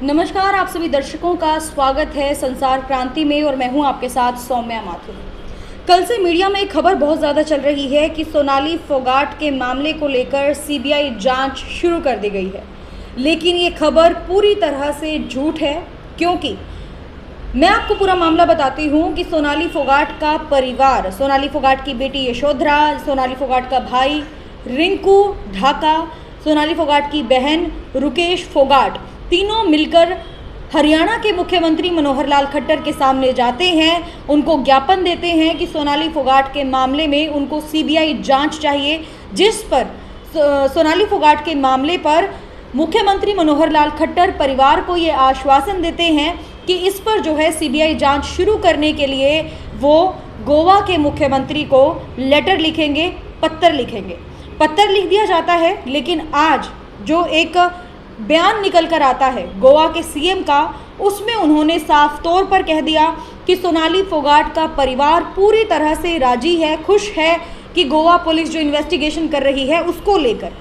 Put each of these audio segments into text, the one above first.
नमस्कार, आप सभी दर्शकों का स्वागत है संसार क्रांति में और मैं हूं आपके साथ सौम्या माथुर। कल से मीडिया में एक खबर बहुत ज़्यादा चल रही है कि सोनाली फोगाट के मामले को लेकर सीबीआई जांच शुरू कर दी गई है, लेकिन ये खबर पूरी तरह से झूठ है। क्योंकि मैं आपको पूरा मामला बताती हूँ कि सोनाली फोगाट का परिवार, सोनाली फोगाट की बेटी यशोधरा, सोनाली फोगाट का भाई रिंकू ढाका, सोनाली फोगाट की बहन रुकेश फोगाट, तीनों मिलकर हरियाणा के मुख्यमंत्री मनोहर लाल खट्टर के सामने जाते हैं, उनको ज्ञापन देते हैं कि सोनाली फोगाट के मामले में उनको सीबीआई जांच चाहिए, जिस पर सोनाली फोगाट के मामले पर मुख्यमंत्री मनोहर लाल खट्टर परिवार को ये आश्वासन देते हैं कि इस पर जो है सीबीआई जांच शुरू करने के लिए वो गोवा के मुख्यमंत्री को लेटर लिखेंगे, पत्र लिखेंगे। पत्र लिख दिया जाता है, लेकिन आज जो एक बयान निकल कर आता है गोवा के सीएम का, उसमें उन्होंने साफ तौर पर कह दिया कि सोनाली फोगाट का परिवार पूरी तरह से राजी है, खुश है कि गोवा पुलिस जो इन्वेस्टिगेशन कर रही है उसको लेकर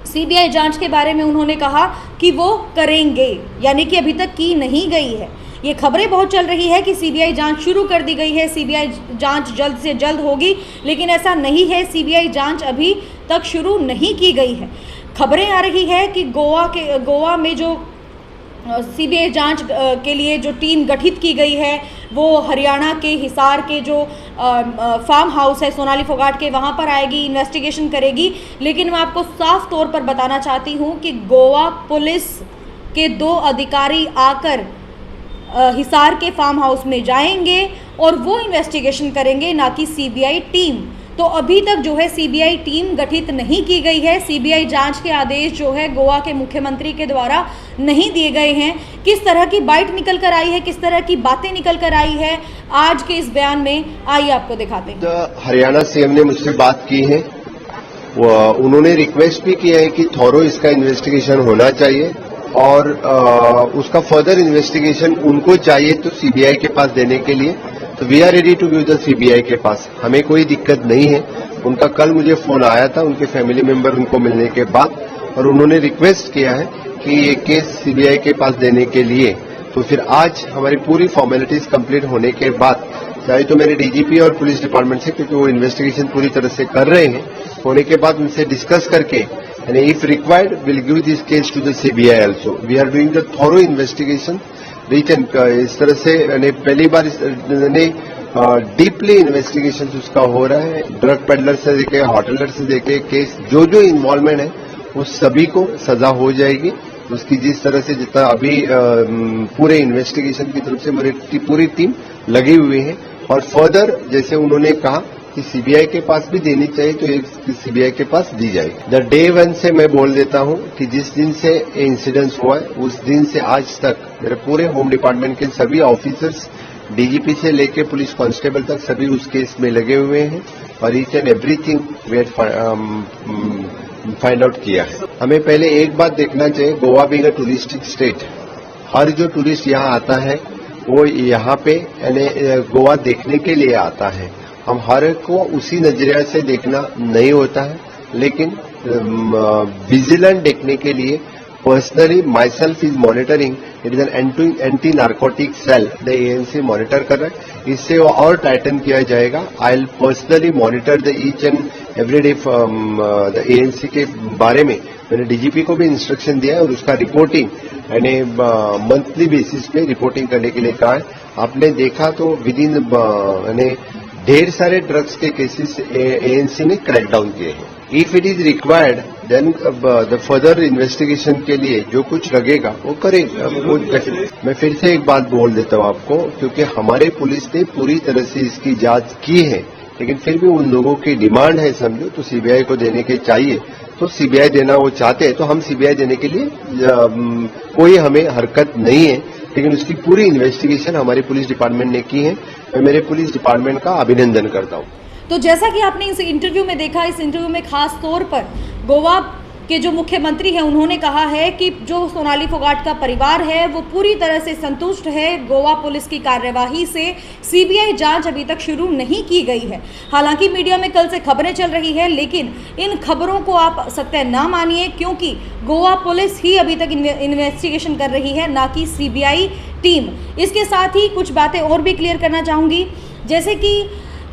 सीबीआई जांच के बारे में उन्होंने कहा कि वो करेंगे, यानी कि अभी तक की नहीं गई है। ये खबरें बहुत चल रही है कि सीबीआई जांच शुरू कर दी गई है, सीबीआई जांच जल्द से जल्द होगी, लेकिन ऐसा नहीं है। सीबीआई जांच अभी तक शुरू नहीं की गई है। खबरें आ रही है कि गोवा में जो सीबीआई जांच के लिए जो टीम गठित की गई है वो हरियाणा के हिसार के जो फार्म हाउस है सोनाली फोगाट के, वहाँ पर आएगी, इन्वेस्टिगेशन करेगी। लेकिन मैं आपको साफ तौर पर बताना चाहती हूँ कि गोवा पुलिस के 2 अधिकारी आकर हिसार के फार्म हाउस में जाएंगे और वो इन्वेस्टिगेशन करेंगे, ना कि सीबीआई टीम। तो अभी तक जो है सीबीआई टीम गठित नहीं की गई है। सीबीआई जांच के आदेश जो है गोवा के मुख्यमंत्री के द्वारा नहीं दिए गए हैं। किस तरह की बाइट निकल कर आई है, किस तरह की बातें निकल कर आई है आज के इस बयान में, आइए आपको दिखाते हैं। हरियाणा सीएम ने मुझसे बात की है, उन्होंने रिक्वेस्ट भी किया है कि थॉरो इसका इन्वेस्टिगेशन होना चाहिए और उसका फर्दर इन्वेस्टिगेशन उनको चाहिए तो सीबीआई के पास देने के लिए। तो we are ready to give the CBI के पास, हमें कोई दिक्कत नहीं है। उनका कल मुझे फोन आया था उनके फैमिली मेंबर उनको मिलने के बाद, और उन्होंने रिक्वेस्ट किया है कि ये केस सीबीआई के पास देने के लिए। तो फिर आज हमारी पूरी फॉर्मेलिटीज कंप्लीट होने के बाद, चाहे तो मेरे डीजीपी और पुलिस डिपार्टमेंट से, क्योंकि वो इन्वेस्टिगेशन पूरी तरह से कर रहे हैं, होने के बाद उनसे डिस्कस करके if required we'll give this case to the CBI also. We are doing the thorough investigation. इस तरह से पहली बार डीपली इन्वेस्टिगेशन उसका हो रहा है। ड्रग पेडलर से देखे, होटलर से देखे, केस जो इन्वॉल्वमेंट है उस सभी को सजा हो जाएगी। उसकी जिस तरह से जितना अभी पूरे इन्वेस्टिगेशन की तरफ से मेरी पूरी टीम लगी हुई है, और फर्दर जैसे उन्होंने कहा कि सीबीआई के पास भी देनी चाहिए तो एक सीबीआई के पास दी जाएगी। द डे 1 से मैं बोल देता हूं कि जिस दिन से इंसिडेंट हुआ है उस दिन से आज तक मेरे पूरे होम डिपार्टमेंट के सभी ऑफिसर्स, डीजीपी से लेकर पुलिस कांस्टेबल तक, सभी उस केस में लगे हुए हैं और each and everything we find out किया है। हमें पहले एक बात देखना चाहिए, Goa being a touristic state, हर जो टूरिस्ट यहाँ आता है वो यहाँ पे गोवा देखने के लिए आता है। हम हर एक को उसी नजरिया से देखना नहीं होता है, लेकिन विजिलेंट देखने के लिए personally myself is monitoring. It is an anti narcotic cell, the ANC monitor कर रहा है, इससे और टाइटन किया जाएगा। I will personally monitor the each and every day the ANC के बारे में मैंने डीजीपी को भी इंस्ट्रक्शन दिया है और उसका रिपोर्टिंग यानी मंथली बेसिस पे रिपोर्टिंग करने के लिए कहा है। आपने देखा तो विद इन यानी ढेर सारे ड्रग्स के केसेस एएनसी ने क्रैकडाउन किए हैं। If it is required then the further investigation के लिए जो कुछ लगेगा वो करेगा। मैं फिर से एक बात बोल देता हूँ आपको, क्योंकि हमारे पुलिस ने पूरी तरह से इसकी जांच की है, लेकिन फिर भी उन लोगों की डिमांड है समझो तो सीबीआई को देने के चाहिए, तो सीबीआई देना वो चाहते हैं तो हम सीबीआई देने के लिए कोई हमें हरकत नहीं है। लेकिन उसकी पूरी इन्वेस्टिगेशन हमारी पुलिस डिपार्टमेंट ने की है। मैं मेरे पुलिस डिपार्टमेंट का अभिनंदन करता हूँ। तो जैसा कि आपने इस इंटरव्यू में देखा, इस इंटरव्यू में खास तौर पर गोवा के जो मुख्यमंत्री हैं उन्होंने कहा है कि जो सोनाली फोगाट का परिवार है वो पूरी तरह से संतुष्ट है गोवा पुलिस की कार्यवाही से। सीबीआई जांच अभी तक शुरू नहीं की गई है। हालांकि मीडिया में कल से खबरें चल रही है, लेकिन इन खबरों को आप सत्य ना मानिए, क्योंकि गोवा पुलिस ही अभी तक इन्वेस्टिगेशन कर रही है, ना कि सीबीआई टीम। इसके साथ ही कुछ बातें और भी क्लियर करना चाहूँगी, जैसे कि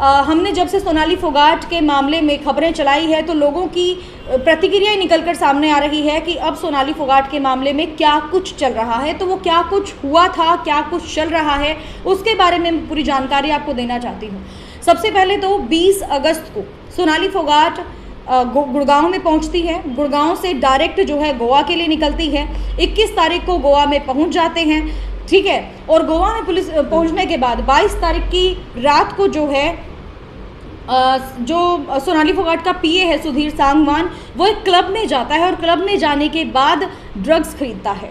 हमने जब से सोनाली फोगाट के मामले में खबरें चलाई है तो लोगों की प्रतिक्रियाएं निकलकर सामने आ रही है कि अब सोनाली फोगाट के मामले में क्या कुछ चल रहा है। तो वो क्या कुछ हुआ था, क्या कुछ चल रहा है, उसके बारे में पूरी जानकारी आपको देना चाहती हूँ। सबसे पहले तो 20 अगस्त को सोनाली फोगाट गुड़गांव में पहुंचती है। गुड़गांव से डायरेक्ट जो है गोवा के लिए निकलती है। 21 तारीख को गोवा में पहुंच जाते हैं, ठीक है। और गोवा में पुलिस पहुंचने के बाद 22 तारीख की रात को जो है जो सोनाली फोगाट का पीए है सुधीर सांगवान, वो एक क्लब में जाता है और क्लब में जाने के बाद ड्रग्स खरीदता है।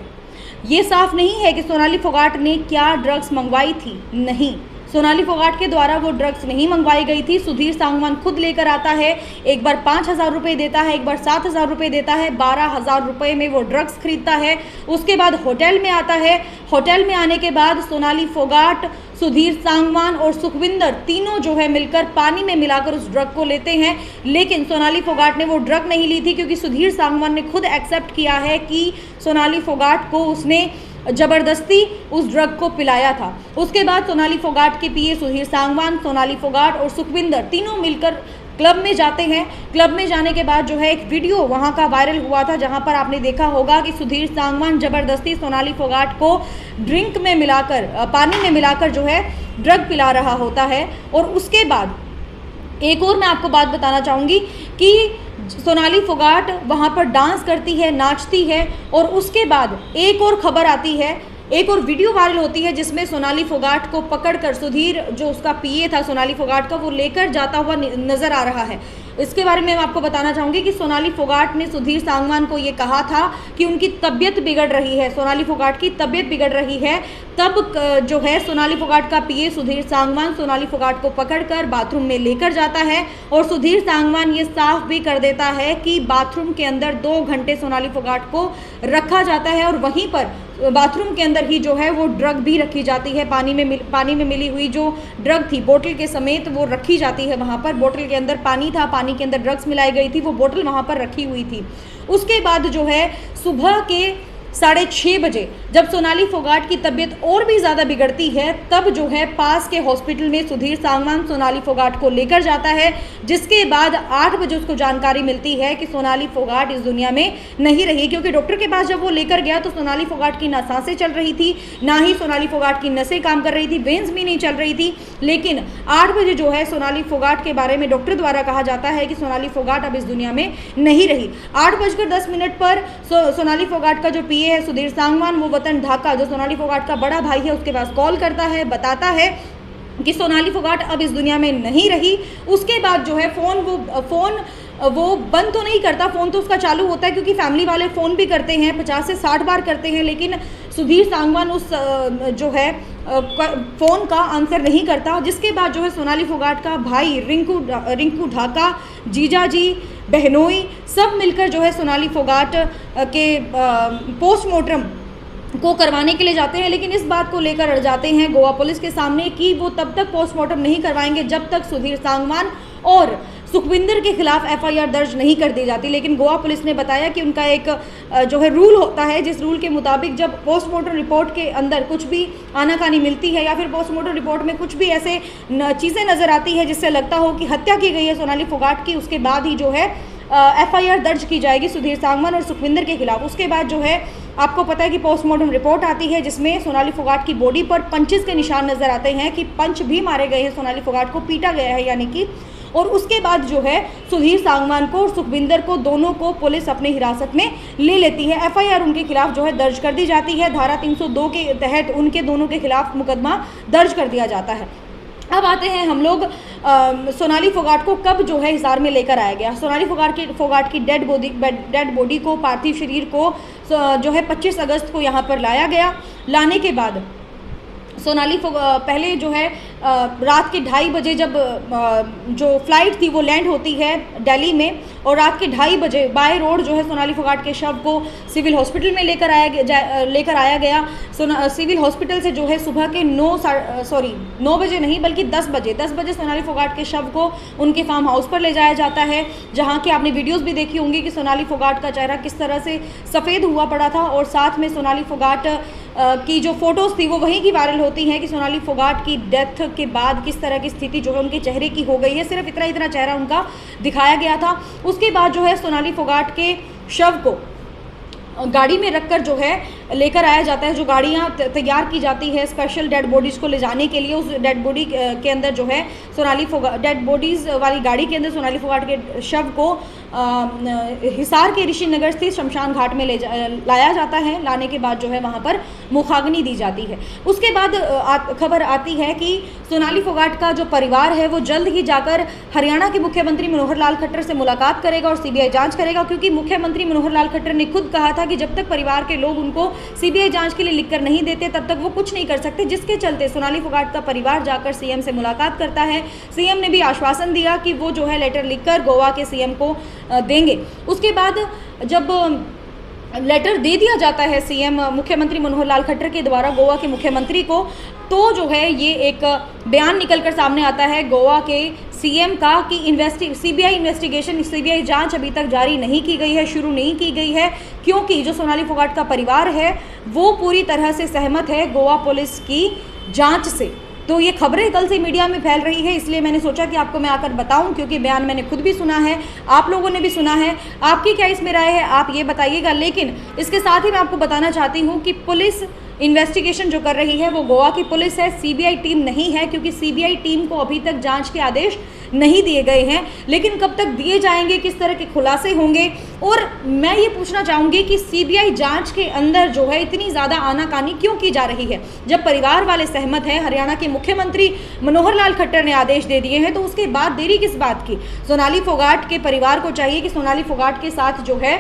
ये साफ नहीं है कि सोनाली फोगाट ने क्या ड्रग्स मंगवाई थी, नहीं, सोनाली फोगाट के द्वारा वो ड्रग्स नहीं मंगवाई गई थी। सुधीर सांगवान खुद लेकर आता है। एक बार 5,000 रुपये देता है, एक बार 7,000 रुपये देता है, 12,000 रुपये में वो ड्रग्स खरीदता है। उसके बाद होटल में आता है। होटल में आने के बाद सोनाली फोगाट, सुधीर सांगवान और सुखविंदर तीनों जो है मिलकर पानी में मिलाकर उस ड्रग को लेते हैं। लेकिन सोनाली फोगाट ने वो ड्रग नहीं ली थी, क्योंकि सुधीर सांगवान ने खुद एक्सेप्ट किया है कि सोनाली फोगाट को उसने जबरदस्ती उस ड्रग को पिलाया था। उसके बाद सोनाली फोगाट के पीए सुधीर सांगवान, सोनाली फोगाट और सुखविंदर तीनों मिलकर क्लब में जाते हैं। क्लब में जाने के बाद जो है एक वीडियो वहां का वायरल हुआ था, जहां पर आपने देखा होगा कि सुधीर सांगवान जबरदस्ती सोनाली फोगाट को ड्रिंक में मिलाकर, पानी में मिलाकर जो है ड्रग पिला रहा होता है। और उसके बाद एक और मैं आपको बात बताना चाहूँगी कि सोनाली फोगाट वहाँ पर डांस करती है, नाचती है, और उसके बाद एक और खबर आती है, एक और वीडियो वायरल होती है जिसमें सोनाली फोगाट को पकड़कर सुधीर, जो उसका पीए था सोनाली फोगाट का, वो लेकर जाता हुआ नजर आ रहा है। इसके बारे में मैं आपको बताना चाहूँगी कि सोनाली फोगाट ने सुधीर सांगवान को ये कहा था कि उनकी तबीयत बिगड़ रही है, सोनाली फोगाट की तबीयत बिगड़ रही है। तब जो है सोनाली फोगाट का पीए सुधीर सांगवान सोनाली फोगाट को पकड़कर बाथरूम में लेकर जाता है, और सुधीर सांगवान ये साफ भी कर देता है कि बाथरूम के अंदर 2 घंटे सोनाली फोगाट को रखा जाता है, और वहीं पर बाथरूम के अंदर ही जो है वो ड्रग भी रखी जाती है। पानी में मिली हुई जो ड्रग थी बोतल के समेत वो रखी जाती है। वहाँ पर बोतल के अंदर पानी था, पानी के अंदर ड्रग्स मिलाई गई थी, वो बोतल वहाँ पर रखी हुई थी। उसके बाद जो है सुबह के 6:30 बजे जब सोनाली फोगाट की तबीयत और भी ज़्यादा बिगड़ती है, तब जो है पास के हॉस्पिटल में सुधीर सांगवान सोनाली फोगाट को लेकर जाता है, जिसके बाद 8 बजे उसको जानकारी मिलती है कि सोनाली फोगाट इस दुनिया में नहीं रही। क्योंकि डॉक्टर के पास जब वो लेकर गया तो सोनाली फोगाट की ना सांसें चल रही थी, ना ही सोनाली फोगाट की नसें काम कर रही थी, वेन्स भी नहीं चल रही थी। लेकिन 8 बजे जो है सोनाली फोगाट के बारे में डॉक्टर द्वारा कहा जाता है कि सोनाली फोगाट अब इस दुनिया में नहीं रही। 8:10 पर सोनाली फोगाट का जो पीए है सुधीर सांगवान, वो वतन ढाका, जो सोनाली फोगाट का बड़ा भाई है, उसके पास कॉल करता है, बताता है कि सोनाली फोगाट अब इस दुनिया में नहीं रही। उसके बाद जो है फ़ोन वो बंद तो नहीं करता, फ़ोन तो उसका चालू होता है, क्योंकि फैमिली वाले फ़ोन भी करते हैं, 50 से 60 बार करते हैं, लेकिन सुधीर सांगवान उस जो है फ़ोन का आंसर नहीं करता। जिसके बाद जो है सोनाली फोगाट का भाई रिंकू ढाका, जीजाजी, बहनोई सब मिलकर जो है सोनाली फोगाट के पोस्टमार्टम को करवाने के लिए जाते हैं। लेकिन इस बात को लेकर अड़ जाते हैं गोवा पुलिस के सामने कि वो तब तक पोस्टमार्टम नहीं करवाएंगे जब तक सुधीर सांगवान और सुखविंदर के खिलाफ एफआईआर दर्ज नहीं कर दी जाती। लेकिन गोवा पुलिस ने बताया कि उनका एक जो है रूल होता है, जिस रूल के मुताबिक जब पोस्टमार्टम रिपोर्ट के अंदर कुछ भी आनाकानी मिलती है या फिर पोस्टमार्टम रिपोर्ट में कुछ भी ऐसे चीज़ें नज़र आती है जिससे लगता हो कि हत्या की गई है सोनाली फोगाट की, उसके बाद ही जो है एफआईआर दर्ज की जाएगी सुधीर सांगवान और सुखविंदर के खिलाफ। उसके बाद जो है आपको पता है कि पोस्टमार्टम रिपोर्ट आती है जिसमें सोनाली फोगाट की बॉडी पर पंचेस के निशान नज़र आते हैं कि पंच भी मारे गए हैं, सोनाली फोगाट को पीटा गया है यानी कि। और उसके बाद जो है सुधीर सांगवान को और सुखविंदर को दोनों को पुलिस अपनी हिरासत में ले लेती है। एफआईआर उनके खिलाफ जो है दर्ज कर दी जाती है। धारा 302 के तहत उनके दोनों के खिलाफ मुकदमा दर्ज कर दिया जाता है। अब आते हैं हम लोग सोनाली फोगाट को कब जो है हिसार में लेकर आया गया। सोनाली फोगाट की डेड बॉडी को, पार्थिव शरीर को जो है 25 अगस्त को यहाँ पर लाया गया। लाने के बाद पहले जो है रात के 2:30 बजे जब जो फ्लाइट थी वो लैंड होती है दिल्ली में, और रात के 2:30 बजे बाय रोड जो है सोनाली फोगाट के शव को सिविल हॉस्पिटल में लेकर आया गया। सिविल हॉस्पिटल से जो है सुबह के 9 बजे नहीं बल्कि 10 बजे सोनाली फोगाट के शव को उनके फार्म हाउस पर ले जाया जाता है, जहां की आपने वीडियोस भी देखी होंगी कि सोनाली फोगाट का चेहरा किस तरह से सफ़ेद हुआ पड़ा था, और साथ में सोनाली फोगाट की जो फोटोज़ थी वो वहीं की वायरल होती हैं कि सोनाली फोगाट की डेथ के बाद किस तरह की स्थिति जो है उनके चेहरे की हो गई है। सिर्फ इतना चेहरा उनका दिखाया गया था। उसके बाद जो है सोनाली फोगाट के शव को गाड़ी में रखकर जो है लेकर आया जाता है। जो गाड़ियाँ तैयार की जाती है स्पेशल डेड बॉडीज़ को ले जाने के लिए, उस डेड बॉडी के अंदर जो है डेड बॉडीज़ वाली गाड़ी के अंदर सोनाली फोगाट के शव को हिसार के ऋषिनगर स्थित शमशान घाट में लाया जाता है। लाने के बाद जो है वहाँ पर मुखाग्नि दी जाती है। उसके बाद खबर आती है कि सोनाली फोगाट का जो परिवार है वो जल्द ही जाकर हरियाणा के मुख्यमंत्री मनोहर लाल खट्टर से मुलाकात करेगा और सीबीआई जांच करेगा, क्योंकि मुख्यमंत्री मनोहर लाल खट्टर ने खुद कहा था कि जब तक परिवार के लोग उनको सीबीआई जांच के लिए लिखकर नहीं देते तब तक वो कुछ नहीं कर सकते, जिसके चलते सोनाली फोगाट का परिवार जाकर सीएम से मुलाकात करता है। सीएम ने भी आश्वासन दिया कि वो जो है लेटर लिखकर गोवा के सीएम को देंगे। उसके बाद जब लेटर दे दिया जाता है सीएम मुख्यमंत्री मनोहर लाल खट्टर के द्वारा गोवा के मुख्यमंत्री को, तो जो है ये एक बयान निकलकर सामने आता है गोवा के सीएम का कि सीबीआई जांच अभी तक जारी नहीं की गई है, शुरू नहीं की गई है, क्योंकि जो सोनाली फोगाट का परिवार है वो पूरी तरह से सहमत है गोवा पुलिस की जांच से। तो ये खबरें कल से मीडिया में फैल रही है, इसलिए मैंने सोचा कि आपको मैं आकर बताऊं, क्योंकि बयान मैंने खुद भी सुना है, आप लोगों ने भी सुना है। आपकी क्या इसमें राय है आप ये बताइएगा। लेकिन इसके साथ ही मैं आपको बताना चाहती हूं कि पुलिस इन्वेस्टिगेशन जो कर रही है वो गोवा की पुलिस है, सीबीआई टीम नहीं है, क्योंकि सीबीआई टीम को अभी तक जांच के आदेश नहीं दिए गए हैं। लेकिन कब तक दिए जाएंगे, किस तरह के खुलासे होंगे, और मैं ये पूछना चाहूँगी कि सीबीआई जांच के अंदर जो है इतनी ज़्यादा आनाकानी क्यों की जा रही है। जब परिवार वाले सहमत हैं, हरियाणा के मुख्यमंत्री मनोहर लाल खट्टर ने आदेश दे दिए हैं, तो उसके बाद देरी किस बात की। सोनाली फोगाट के परिवार को चाहिए कि सोनाली फोगाट के साथ जो है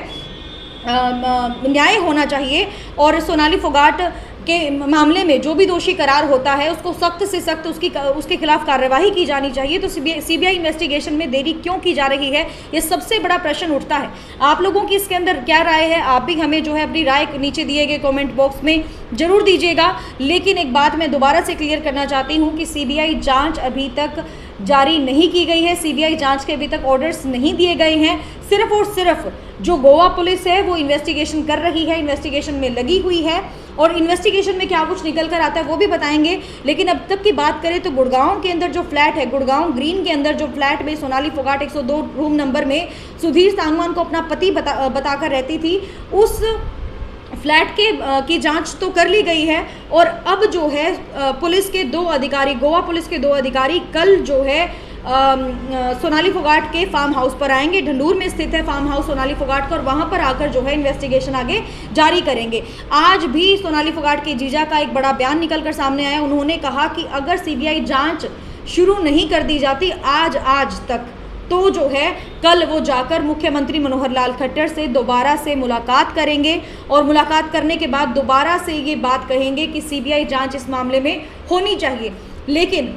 न्याय होना चाहिए, और सोनाली फोगाट के मामले में जो भी दोषी करार होता है उसको सख्त से सख्त उसके खिलाफ कार्रवाई की जानी चाहिए। तो सीबीआई इन्वेस्टिगेशन में देरी क्यों की जा रही है, ये सबसे बड़ा प्रश्न उठता है। आप लोगों की इसके अंदर क्या राय है, आप भी हमें जो है अपनी राय नीचे दिए गए कमेंट बॉक्स में जरूर दीजिएगा। लेकिन एक बात मैं दोबारा से क्लियर करना चाहती हूँ कि सीबीआई जांच अभी तक जारी नहीं की गई है, सीबीआई जांच के अभी तक ऑर्डर्स नहीं दिए गए हैं। सिर्फ और सिर्फ जो गोवा पुलिस है वो इन्वेस्टिगेशन कर रही है, इन्वेस्टिगेशन में लगी हुई है, और इन्वेस्टिगेशन में क्या कुछ निकल कर आता है वो भी बताएंगे। लेकिन अब तक की बात करें तो गुड़गांव के अंदर जो फ्लैट है, गुड़गांव ग्रीन के अंदर जो फ्लैट में सोनाली फोगाट 102 रूम नंबर में सुधीर सांगवान को अपना पति बताकर रहती थी, उस फ्लैट की जांच तो कर ली गई है। और अब जो है पुलिस के 2 अधिकारी, गोवा पुलिस के 2 अधिकारी कल जो है सोनाली फोगाट के फार्म हाउस पर आएंगे। ढंडूर में स्थित है फार्म हाउस सोनाली फोगाट का, और वहां पर आकर जो है इन्वेस्टिगेशन आगे जारी करेंगे। आज भी सोनाली फोगाट के जीजा का एक बड़ा बयान निकलकर सामने आया। उन्होंने कहा कि अगर सीबीआई जांच शुरू नहीं कर दी जाती आज तक, तो जो है कल वो जाकर मुख्यमंत्री मनोहर लाल खट्टर से दोबारा से मुलाकात करेंगे, और मुलाकात करने के बाद दोबारा से ये बात कहेंगे कि सीबीआई जांच इस मामले में होनी चाहिए। लेकिन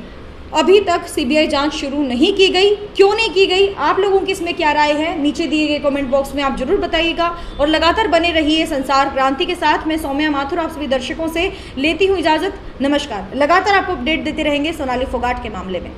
अभी तक सीबीआई जांच शुरू नहीं की गई, क्यों नहीं की गई, आप लोगों की इसमें क्या राय है, नीचे दिए गए कमेंट बॉक्स में आप जरूर बताइएगा। और लगातार बने रहिए संसार क्रांति के साथ। मैं सौम्या माथुर आप सभी दर्शकों से लेती हूँ इजाज़त। नमस्कार। लगातार आपको अपडेट देते रहेंगे सोनाली फोगाट के मामले में।